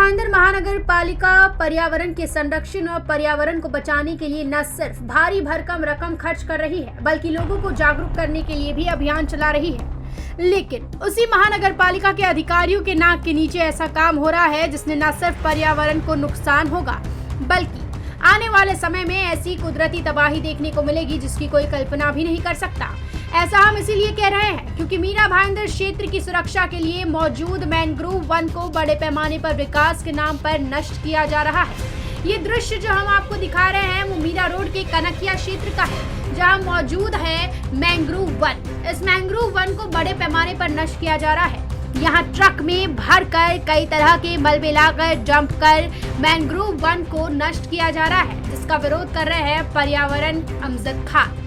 भाईंदर महानगर पालिका पर्यावरण के संरक्षण और पर्यावरण को बचाने के लिए न सिर्फ भारी भरकम रकम खर्च कर रही है बल्कि लोगों को जागरूक करने के लिए भी अभियान चला रही है। लेकिन उसी महानगर पालिका के अधिकारियों के नाक के नीचे ऐसा काम हो रहा है जिसने न सिर्फ पर्यावरण को नुकसान होगा बल्कि आने वाले समय में ऐसी कुदरती तबाही देखने को मिलेगी जिसकी कोई कल्पना भी नहीं कर सकता। ऐसा हम इसीलिए कह रहे हैं क्योंकि मीरा भाईंदर क्षेत्र की सुरक्षा के लिए मौजूद मैंग्रोव वन को बड़े पैमाने पर विकास के नाम पर नष्ट किया जा रहा है। ये दृश्य जो हम आपको दिखा रहे हैं वो मीरा रोड के कनकिया क्षेत्र का है जहां मौजूद है मैंग्रोव वन। इस मैंग्रोव वन को बड़े पैमाने पर नष्ट किया जा रहा है। यहाँ ट्रक में भर कर कई तरह के मलबे लाकर डंप कर मैंग्रोव वन को नष्ट किया जा रहा है जिसका विरोध कर रहे हैं पर्यावरण अमजद खान।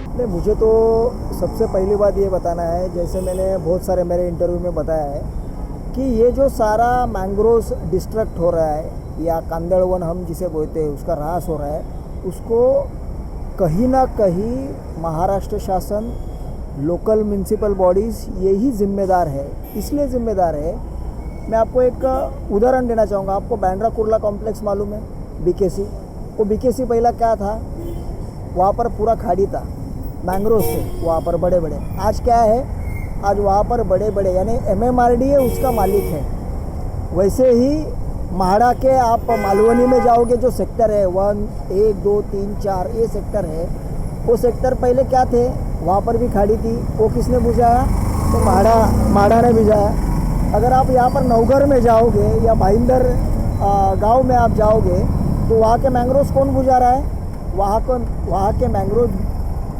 नहीं, मुझे तो सबसे पहली बात ये बताना है, जैसे मैंने बहुत सारे मेरे इंटरव्यू में बताया है कि ये जो सारा मैंग्रोव्स डिस्ट्रक्ट हो रहा है या कांदड़ वन हम जिसे बोलते हैं उसका ह्रास हो रहा है, उसको कहीं ना कहीं महाराष्ट्र शासन, लोकल म्यूनसिपल बॉडीज़ यही जिम्मेदार है। इसलिए जिम्मेदार है, मैं आपको एक उदाहरण देना चाहूँगा। आपको बांद्रा कुर्ला कॉम्प्लेक्स मालूम है, बीकेसी। वो बीकेसी पहला क्या था, वहाँ पर पूरा खाड़ी था, मैंग्रोव थे वहाँ पर बड़े बड़े। आज क्या है, आज वहाँ पर बड़े बड़े यानी MMRD है उसका मालिक है। वैसे ही महाड़ा के आप मालवनी में जाओगे, जो सेक्टर है 1, 1, 2, 3, 4 ये सेक्टर है, वो सेक्टर पहले क्या थे, वहाँ पर भी खाड़ी थी। वो किसने बुझाया, तो महाड़ा ने बुझाया। अगर आप यहाँ पर नवघर में जाओगे या भाईंदर गांव में आप जाओगे तो वहाँ के मैंग्रोव्स कौन बुझा रहा है, वहाँ के मैंग्रोव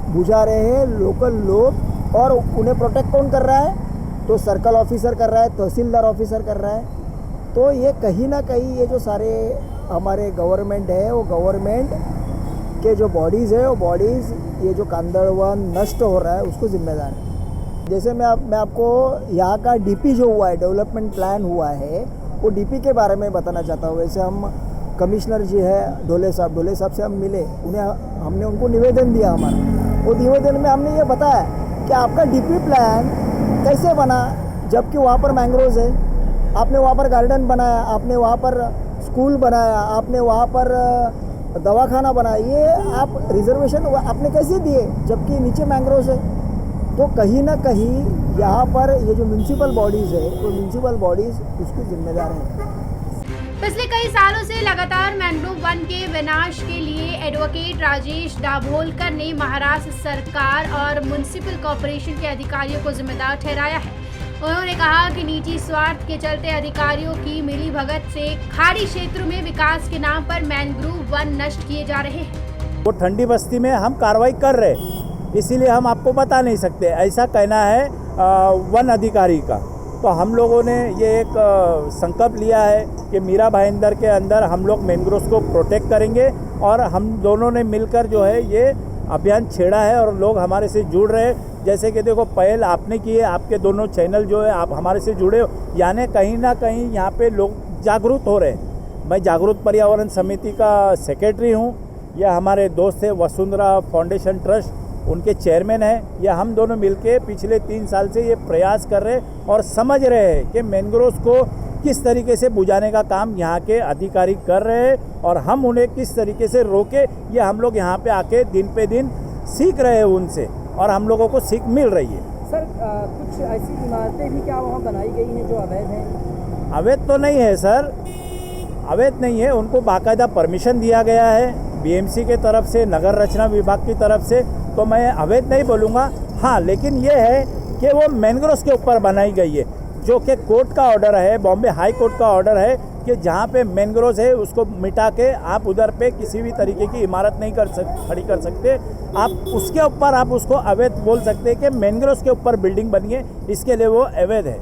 बुझा रहे हैं लोकल लोग। और उन्हें प्रोटेक्ट कौन कर रहा है, तो सर्कल ऑफिसर कर रहा है, तहसीलदार ऑफिसर कर रहा है। तो ये कहीं ना कहीं ये जो सारे हमारे गवर्नमेंट है, वो गवर्नमेंट के जो बॉडीज़ है, वो बॉडीज़ ये जो कांदड़ वन नष्ट हो रहा है उसको जिम्मेदार है। जैसे मैं आपको यहाँ का DP जो हुआ है, डेवलपमेंट प्लान हुआ है, वो DP के बारे में बताना चाहता हूँ। वैसे हम कमिश्नर जी है ढोले साहब से हम मिले, हमने उनको निवेदन दिया। हमारा वो निवेदन में हमने ये बताया कि आपका DP प्लान कैसे बना, जबकि वहाँ पर मैंग्रोव्स है। आपने वहाँ पर गार्डन बनाया, आपने वहाँ पर स्कूल बनाया, आपने वहाँ पर दवाखाना बनाया, ये आप रिजर्वेशन आपने कैसे दिए जबकि नीचे मैंग्रोव्स है। तो कहीं ना कहीं यहाँ पर ये जो म्यूनसिपल बॉडीज़ है, वो म्यूनसिपल बॉडीज़ उसकी जिम्मेदार है। पिछले कई सालों से लगातार मैंग्रोव वन के विनाश के लिए एडवोकेट राजेश दाभोलकर ने महाराष्ट्र सरकार और म्युनिसिपल कॉर्पोरेशन के अधिकारियों को जिम्मेदार ठहराया है। उन्होंने कहा कि निजी स्वार्थ के चलते अधिकारियों की मिलीभगत से खाड़ी क्षेत्रों में विकास के नाम पर मैंग्रोव वन नष्ट किए जा रहे हैं। वो ठंडी बस्ती में हम कार्रवाई कर रहे, इसीलिए हम आपको बता नहीं सकते, ऐसा कहना है वन अधिकारी का। तो हम लोगों ने ये एक संकल्प लिया है कि मीरा भाईंदर के अंदर हम लोग मैंग्रोव्स को प्रोटेक्ट करेंगे और हम दोनों ने मिलकर जो है ये अभियान छेड़ा है और लोग हमारे से जुड़ रहे हैं। जैसे कि देखो पहल आपने की है, आपके दोनों चैनल जो है आप हमारे से जुड़े हो, यानी कहीं ना कहीं यहाँ पे लोग जागरूक हो रहे हैं। मैं जागरूक पर्यावरण समिति का सेक्रेटरी हूँ। यह हमारे दोस्त है वसुंधरा फाउंडेशन ट्रस्ट, उनके चेयरमैन हैं। ये हम दोनों मिलके पिछले 3 साल से ये प्रयास कर रहे हैं और समझ रहे हैं कि मैंग्रोव्स को किस तरीके से बुझाने का काम यहाँ के अधिकारी कर रहे हैं और हम उन्हें किस तरीके से रोके, ये हम लोग यहाँ पे आके दिन पे दिन सीख रहे हैं उनसे और हम लोगों को सीख मिल रही है। सर कुछ ऐसी इमारतें भी क्या वहाँ बनाई गई हैं जो अवैध हैं? अवैध तो नहीं है सर, अवैध नहीं है। उनको बाकायदा परमिशन दिया गया है BMC के तरफ से, नगर रचना विभाग की तरफ से। तो मैं अवैध नहीं बोलूँगा, हाँ, लेकिन ये है कि वो मैंग्रोव्स के ऊपर बनाई गई है, जो कि कोर्ट का ऑर्डर है, बॉम्बे हाई कोर्ट का ऑर्डर है कि जहाँ पे मैंग्रोव्स है उसको मिटा के आप उधर पे किसी भी तरीके की इमारत नहीं खड़ी कर सकते। आप उसके ऊपर आप उसको अवैध बोल सकते हैं कि मैंग्रोव्स के ऊपर बिल्डिंग बनी है, इसके लिए वो अवैध है।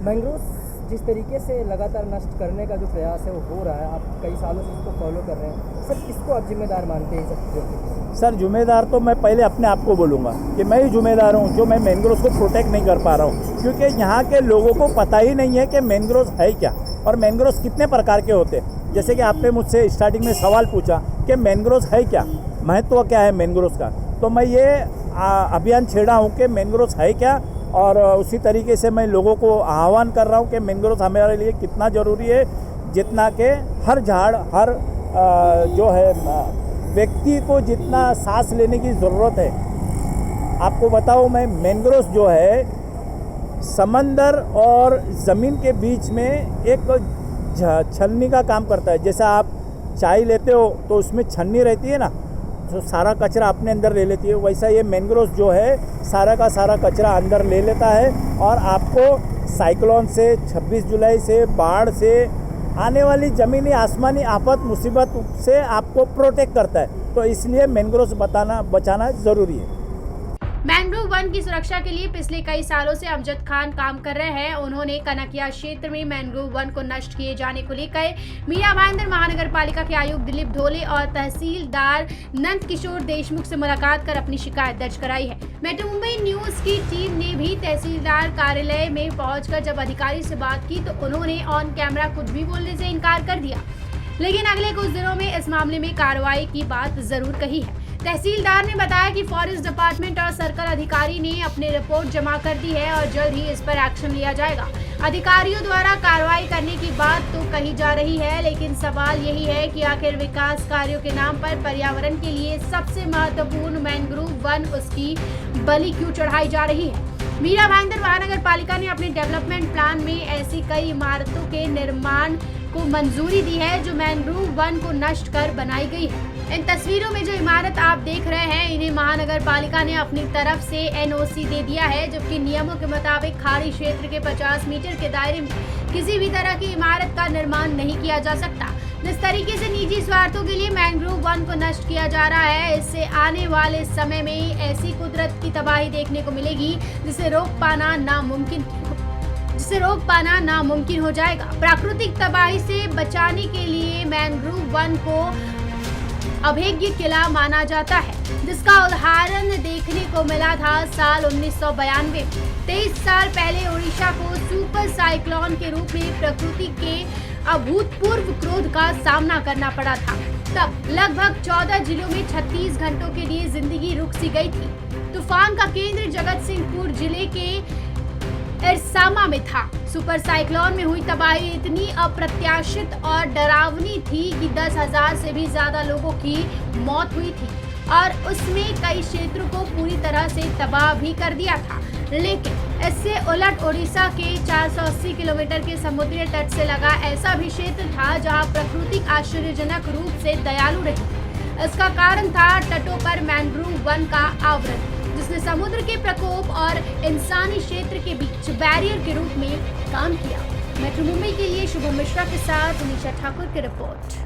मैंग्रोव्स जिस तरीके से लगातार नष्ट करने का जो प्रयास है वो हो रहा है, आप कई सालों से इसको फॉलो कर रहे हैं, सर किसको आप जिम्मेदार मानते हैं सब चीज़ों? सर जिम्मेदार तो मैं पहले अपने आप को बोलूँगा कि मैं ही जिम्मेदार हूँ जो मैं मैंग्रोव्स को प्रोटेक्ट नहीं कर पा रहा हूँ, क्योंकि यहाँ के लोगों को पता ही नहीं है कि मैंग्रोव्स है क्या और मैंग्रोव्स कितने प्रकार के होते हैं। जैसे कि आपने मुझसे स्टार्टिंग में सवाल पूछा कि मैंग्रोव्स है क्या, महत्व क्या है मैंग्रोव्स का, तो मैं ये अभियान छेड़ा हूँ कि मैंग्रोव्स है क्या और उसी तरीके से मैं लोगों को आह्वान कर रहा हूँ कि मैंग्रोव हमारे लिए कितना ज़रूरी है, जितना कि हर झाड़ हर जो है व्यक्ति को जितना सांस लेने की ज़रूरत है। आपको बताऊँ मैं, मैंग्रोव जो है समंदर और ज़मीन के बीच में एक छलनी का काम करता है। जैसा आप चाय लेते हो तो उसमें छन्नी रहती है ना, तो सारा कचरा अपने अंदर ले लेती है, वैसा ये मैंग्रोव जो है सारा का सारा कचरा अंदर ले लेता है और आपको साइक्लोन से, 26 जुलाई से, बाढ़ से, आने वाली ज़मीनी आसमानी आफत मुसीबत से आपको प्रोटेक्ट करता है। तो इसलिए मैंग्रोव बचाना ज़रूरी है। मैंग्रोव वन की सुरक्षा के लिए पिछले कई सालों से अमजद खान काम कर रहे हैं। उन्होंने कनकिया क्षेत्र में मैंग्रोव वन को नष्ट किए जाने को लेकर मीरा भाईंदर महानगर पालिका के आयुक्त दिलीप ढोले और तहसीलदार नंद किशोर देशमुख से मुलाकात कर अपनी शिकायत दर्ज कराई है। मेट्रो मुंबई न्यूज की टीम ने भी तहसीलदार कार्यालय में पहुंचकर जब अधिकारी से बात की तो उन्होंने ऑन कैमरा कुछ भी बोलने से इनकार कर दिया, लेकिन अगले कुछ दिनों में इस मामले में कार्रवाई की बात जरूर कही है। तहसीलदार ने बताया कि फॉरेस्ट डिपार्टमेंट और सर्कल अधिकारी ने अपनी रिपोर्ट जमा कर दी है और जल्द ही इस पर एक्शन लिया जाएगा। अधिकारियों द्वारा कार्रवाई करने की बात तो कही जा रही है, लेकिन सवाल यही है कि आखिर विकास कार्यों के नाम पर पर्यावरण के लिए सबसे महत्वपूर्ण मैंग्रोव वन उसकी बलि क्यों चढ़ाई जा रही है। मीरा भाईंदर महानगर पालिका ने अपने डेवलपमेंट प्लान में ऐसी कई इमारतों के निर्माण को मंजूरी दी है जो मैंग्रोव वन को नष्ट कर बनाई गई है। इन तस्वीरों में जो इमारत आप देख रहे हैं, इन्हें महानगर पालिका ने अपनी तरफ से एनओसी दे दिया है, जबकि नियमों के मुताबिक खाड़ी क्षेत्र के 50 मीटर के दायरे में किसी भी तरह की इमारत का निर्माण नहीं किया जा सकता। जिस तरीके से निजी स्वार्थों के लिए मैंग्रोव वन को नष्ट किया जा रहा है, इससे आने वाले समय में ऐसी कुदरत की तबाही देखने को मिलेगी जिसे रोक पाना नामुमकिन हो जाएगा। प्राकृतिक तबाही से बचाने के लिए मैंग्रोव वन को अभेद्य किला माना जाता है, जिसका उदाहरण देखने को मिला था साल 1992 में। 23 साल पहले ओडिशा को सुपर साइक्लोन के रूप में प्रकृति के अभूतपूर्व क्रोध का सामना करना पड़ा था। तब लगभग 14 जिलों में 36 घंटों के लिए जिंदगी रुक सी गई थी। तूफान का केंद्र जगत सिंहपुर जिले के एरसामा में था। सुपर साइक्लोन में हुई तबाही इतनी अप्रत्याशित और डरावनी थी कि 10,000 से भी ज्यादा लोगों की मौत हुई थी और उसमें कई क्षेत्रों को पूरी तरह से तबाह भी कर दिया था। लेकिन इससे उलट ओडिशा के 480 किलोमीटर के समुद्री तट से लगा ऐसा भी क्षेत्र था जहां प्रकृति आश्चर्यजनक रूप से दयालु रही। इसका कारण था तटों पर मैंग्रोव वन का आवरण, जिसने समुद्र के प्रकोप और इंसानी क्षेत्र के बीच बैरियर के रूप में काम किया। मेट्रो मुंबई के लिए शुभम मिश्रा के साथ अनीशा ठाकुर की रिपोर्ट।